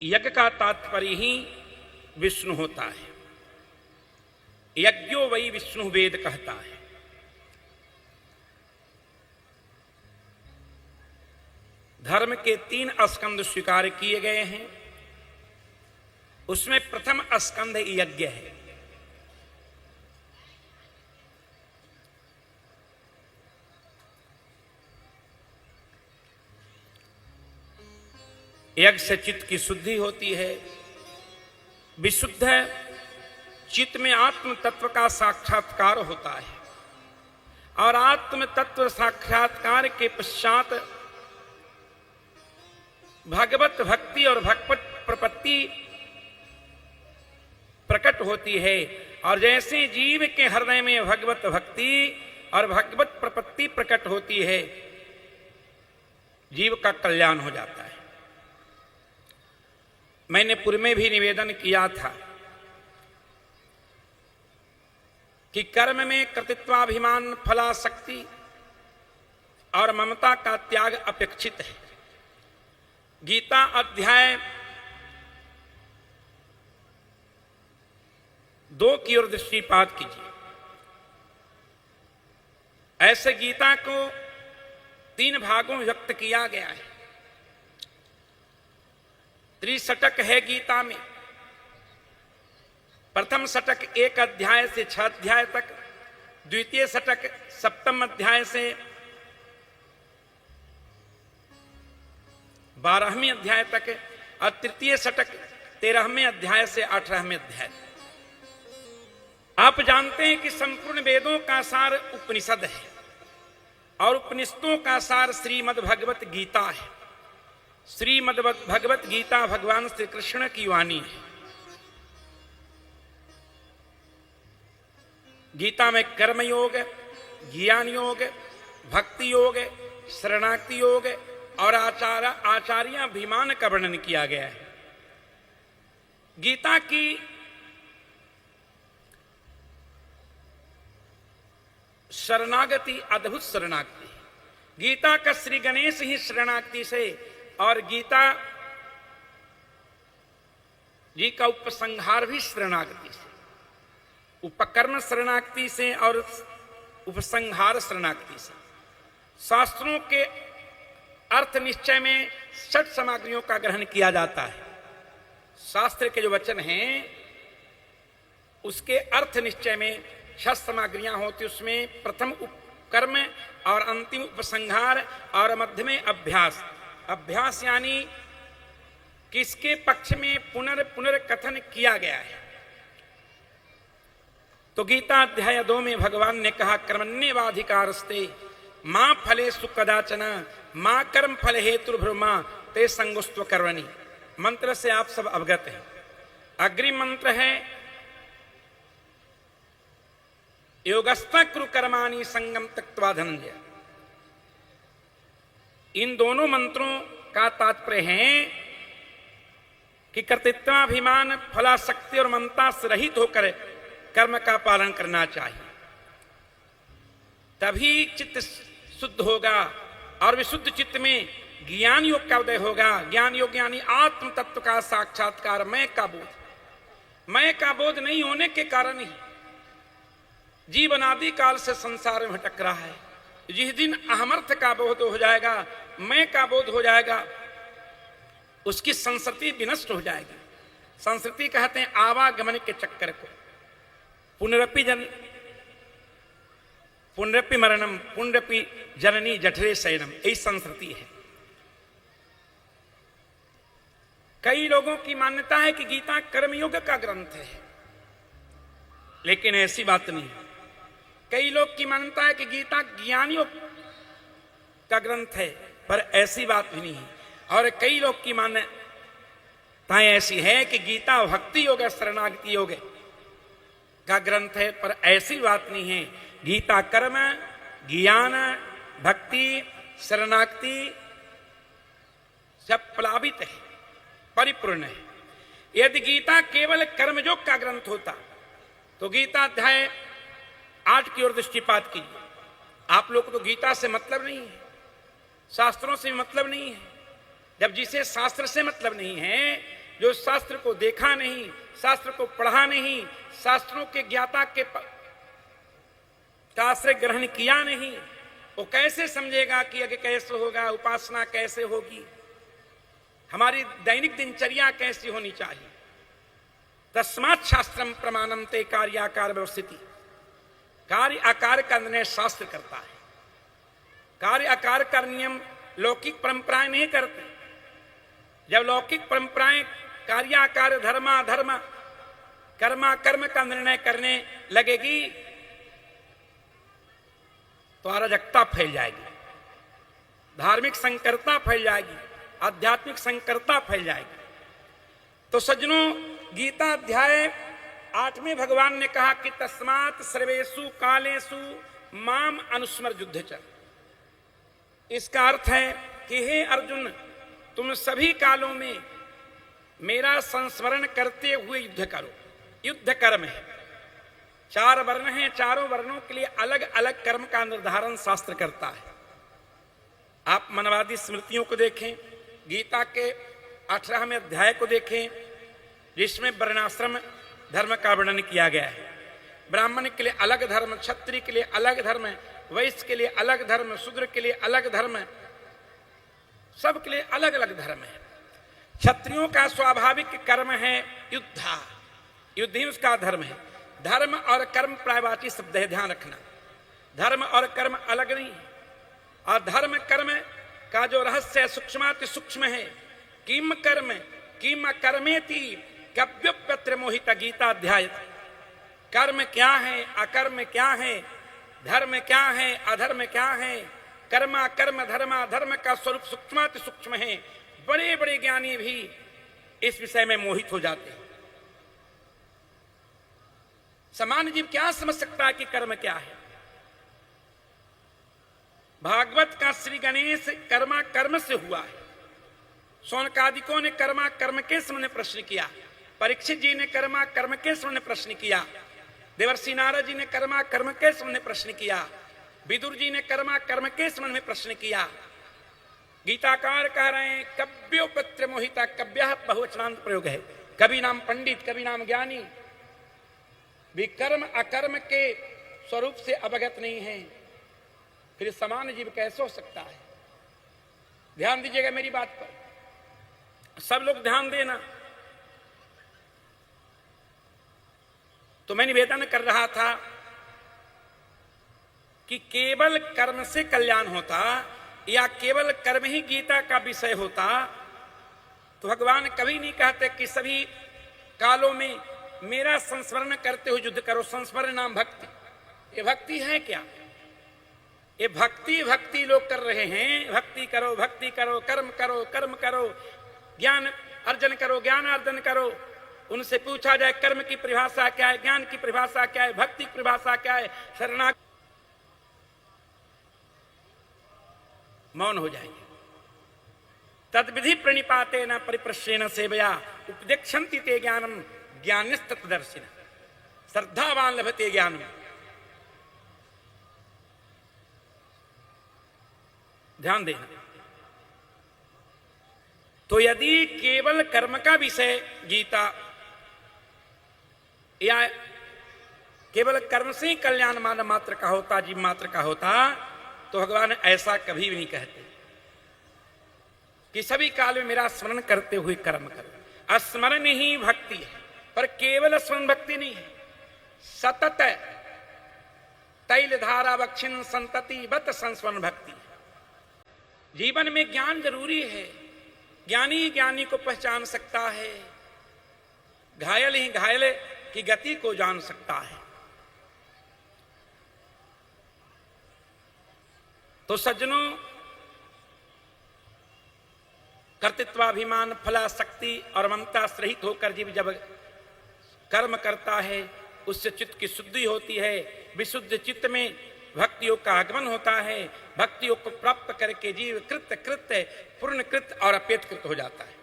यज्ञ का तात्पर्य ही विष्णु होता है। यज्ञो वही विष्णु वेद कहता है। धर्म के 3 स्कंद स्वीकार किए गए हैं। उसमें प्रथम स्कंद यज्ञ है। यज्ञ से चित्त की शुद्धि होती है। विशुद्ध चित्त में आत्म तत्व का साक्षात्कार होता है और आत्म तत्व साक्षात्कार के पश्चात भगवत भक्ति और भगवत प्रपत्ति प्रकट होती है। और जैसे जीव के हृदय में भगवत भक्ति और भगवत प्रपत्ति प्रकट होती है, जीव का कल्याण हो जाता है। मैंने पूर्व में भी निवेदन किया था कि कर्म में कर्तृत्वाभिमान, फलासक्ति और ममता का त्याग अपेक्षित है। गीता अध्याय 2 की ओर दृष्टिपात कीजिए। ऐसे गीता को 3 भागों में व्यक्त किया गया है। त्रिशतक है गीता में। प्रथम शतक 1 अध्याय से 6 अध्याय तक, द्वितीय शतक 7वें अध्याय से 12वें अध्याय तक और तृतीय शतक 13वें अध्याय से 18वें अध्याय। आप जानते हैं कि संपूर्ण वेदों का सार उपनिषद है और उपनिषदों का सार श्रीमद् भगवत गीता है। श्रीमद् भगवत गीता भगवान श्री कृष्ण की वाणी है। गीता में कर्म योग, ज्ञान योग, भक्ति योग, शरणागति योग और आचार्याभिमान का वर्णन किया गया है। गीता की शरणागति अद्भुत शरणागति। गीता का श्री गणेश ही शरणागति से और गीता जी का उपसंहार भी शरणागति से, उपकर्म शरणागति से और उपसंहार शरणागति से। शास्त्रों के अर्थ निश्चय में 6 सामग्रियों का ग्रहण किया जाता है। शास्त्र के जो वचन हैं उसके अर्थ निश्चय में 6 सामग्रियां होती। उसमें प्रथम उपकर्म और अंतिम उपसंहार और मध्य में अभ्यास। अभ्यास यानी किसके पक्ष में पुनर्कथन किया गया है। तो गीता अध्याय 2 में भगवान ने कहा, कर्मण्येवाधिकारस्ते मां फलेषु कदाचन मां कर्म फल हेतुर्ब्रह्मा ते संगुस्त्व कर्मणि। मंत्र से आप सब अवगत हैं। अग्रिम मंत्र है योगस्थ कुरु कर्माणि संगम त्यक्त्वा धनंजय। इन दोनों मंत्रों का तात्पर्य है कि कर्तृत्वाभिमान, फलासक्ति और ममता से रहित होकर कर्म का पालन करना चाहिए। तभी चित्त शुद्ध होगा और विशुद्ध चित्त में ज्ञान योग का उदय होगा। ज्ञान योग यानी आत्म तत्व का साक्षात्कार। मैं का बोध, मैं का बोध नहीं होने के कारण ही जीवन आदि काल से संसार में भटक रहा है। जिस दिन अहमर्थ का बोध हो जाएगा, मैं का बोध हो जाएगा, उसकी संस्कृति विनष्ट हो जाएगी। संस्कृति कहते हैं आवागमन के चक्कर को। पुनरपि मरणम पुनरपि जननी जठरे शयनम, यही संस्कृति है। कई लोगों की मान्यता है कि गीता कर्मयोग का ग्रंथ है, लेकिन ऐसी बात नहीं। कई लोग की मान्यता है कि गीता ज्ञान योग का ग्रंथ है, पर ऐसी बात भी नहीं है। और कई लोग की मान्यताएं ऐसी है कि गीता भक्ति योग, शरणागति योग का ग्रंथ है, पर ऐसी बात नहीं है। गीता कर्म, ज्ञान, भक्ति, शरणागति सब प्लावित है, परिपूर्ण है। यदि गीता केवल कर्मयोग का ग्रंथ होता तो गीता अध्याय 8 की ओर दृष्टिपात कीजिए। आप लोग को तो गीता से मतलब नहीं है, शास्त्रों से मतलब नहीं है। जब जिसे शास्त्र से मतलब नहीं है जो शास्त्र को देखा नहीं, शास्त्र को पढ़ा नहीं, शास्त्रों के ज्ञाता के का आश्रय ग्रहण किया नहीं, वो कैसे समझेगा कि आगे कैसे होगा, उपासना कैसे होगी, हमारी दैनिक दिनचर्या कैसी होनी चाहिए। तस्मात् शास्त्रम प्रमाणम ते कार्याकार व्यवस्थिति। कार्य आकार का निर्णय शास्त्र करता है। कार्य आकार का नियम लौकिक परंपराएं नहीं करते। जब लौकिक परंपराएं कार्याकार धर्मा धर्म कर्मा कर्म का निर्णय करने लगेगी तो अराजकता फैल जाएगी, धार्मिक संकरता फैल जाएगी, आध्यात्मिक संकरता फैल जाएगी। तो सज्जनों, गीता अध्याय 8 भगवान ने कहा कि तस्मात् सर्वेषु कालेषु माम अनुस्मर युद्धच। इसका अर्थ है कि हे अर्जुन, तुम सभी कालों में मेरा संस्मरण करते हुए युद्ध करो। युद्ध कर्म है, 4 वर्ण हैं, चारों वर्णों के लिए अलग अलग कर्म का निर्धारण शास्त्र करता है। आप मनवादी स्मृतियों को देखें, गीता के 18वें अध्याय को देखें, जिसमें वर्णाश्रम धर्म का वर्णन किया गया है। ब्राह्मण के लिए अलग धर्म, क्षत्रिय के लिए अलग धर्म, वैश्य के लिए अलग धर्म, शूद्र के लिए अलग धर्म, सब के लिए अलग अलग धर्म है। क्षत्रियों का स्वाभाविक कर्म है युद्धा, युद्ध ही उसका धर्म है। धर्म और कर्म प्रायवाची शब्द है, ध्यान रखना। धर्म और कर्म अलग नहीं, और धर्म कर्म का जो रहस्य सूक्ष्माति सूक्ष्म है। किम कर्म किम कर्मेति कव्योप्यत्र मोहित गीता अध्याय। कर्म क्या है, अकर्म क्या है, धर्म क्या है, अधर्म क्या है, कर्मा कर्म धर्मा धर्म का स्वरूप सूक्ष्माति सूक्ष्म है। बड़े बड़े ज्ञानी भी इस विषय में मोहित हो जाते हैं। सामान्य जीव क्या समझ सकता है कि कर्म क्या है? भागवत का श्री गणेश कर्मा कर्म से हुआ है। शौनकादिकों ने कर्मा कर्म के संबंध में प्रश्न किया, परीक्षित जी ने कर्मा कर्म के संबंध में प्रश्न किया, देवर्षि नारद जी ने कर्मा कर्म के संबंध में प्रश्न किया, विदुर जी ने कर्मा कर्म के संबंध में प्रश्न किया। गीताकार कह रहे हैं कव्योपत्र मोहिता, कव्य बहुवचनांत प्रयोग है, कभी नाम पंडित कभी नाम ज्ञानी भी कर्म अकर्म के स्वरूप से अवगत नहीं है, फिर समान जीव कैसे हो सकता है? ध्यान दीजिएगा मेरी बात पर, सब लोग ध्यान देना। तो मैं निवेदन कर रहा था कि केवल कर्म से कल्याण होता या केवल कर्म ही गीता का विषय होता तो भगवान कभी नहीं कहते कि सभी कालों में मेरा संस्मरण करते हुए युद्ध करो। संस्मरण नाम भक्ति, ये भक्ति है क्या? ये भक्ति भक्ति लोग कर रहे हैं। भक्ति करो, भक्ति करो, कर्म करो, कर्म करो, ज्ञान अर्जन करो, ज्ञान अर्जन करो। उनसे पूछा जाए कर्म की परिभाषा क्या है, ज्ञान की परिभाषा क्या है, भक्ति की परिभाषा क्या है, शरणागति, मौन हो जाएंगे। तद्विधि प्रणिपाते न परिप्रश्रेण सेवया उपदेक्षन्ति ते ज्ञानम ज्ञानिस्तत्दर्शिन श्रद्धावान लभते ज्ञानम। ध्यान देना। तो यदि केवल कर्म का विषय गीता या केवल कर्म से ही कल्याण मानव मात्र का होता, जीव मात्र का होता, तो भगवान ऐसा कभी भी नहीं कहते कि सभी काल में मेरा स्मरण करते हुए कर्म करो। स्मरण ही भक्ति है, पर केवल स्मरण भक्ति नहीं है, सतत तैल धारा बक्षिण संतति बत संस्मरण भक्ति। जीवन में ज्ञान जरूरी है, ज्ञानी ज्ञानी को पहचान सकता है, घायल ही घायल की गति को जान सकता है। तो सज्जनों, कर्तृत्वाभिमान फलाशक्ति और ममता से रहित होकर जीव जब कर्म करता है उससे चित्त की शुद्धि होती है। विशुद्ध चित्त में भक्ति योग का आगमन होता है। भक्ति योग को प्राप्त करके जीव कृत्य कृत्य पूर्ण कृत्य और अपेत कृत हो जाता है।